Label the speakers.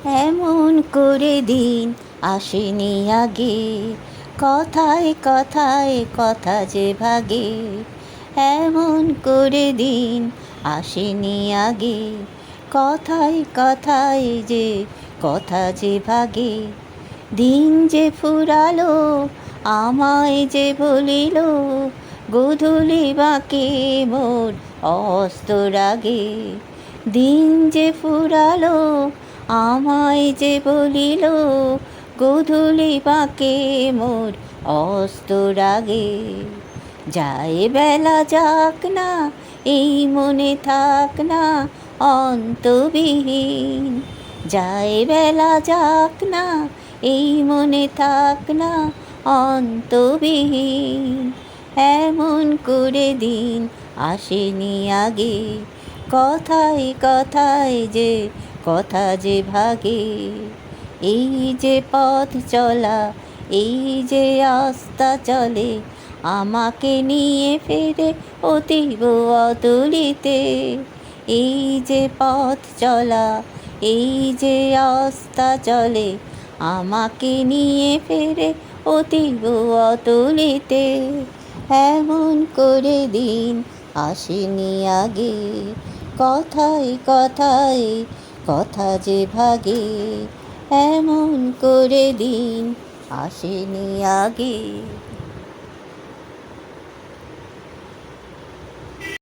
Speaker 1: এমন করে দিন আসেনি আগে, কথায় কথায় কথা যে ভাগে। এমন করে দিন আসেনি আগে, কথায় কথায় যে কথা যে ভাগে। দিন যে ফুরালো আমায় যে বলিল, গোধূলি বাঁকে মোর অস্ত রাগে। দিন যে ফুরালো আমায় যে বলিল, গোধূলি বাঁকে মোর অস্ত রাগে। যায় বেলা যাক না এই মনে থাক না অন্তবিহীন, যায় বেলা যাক না এই মনে থাক না অন্তবিহীন। এমন করে দিন আসেনি আগে, কথায় কথায় যে কথা যে ভাগে। এই যে পথ চলা এই যে আস্থা চলে, আমাকে নিয়ে ফেরে অতীব অতুলিতে। এই যে পথ চলা এই যে আস্থা চলে, আমাকে নিয়ে ফেরে অতীব অতুলিতে। এমন করে দিন আসেনি আগে, কথায় কথায় কথা যে ভাগে। এমন করে দিন আসেনি আগে।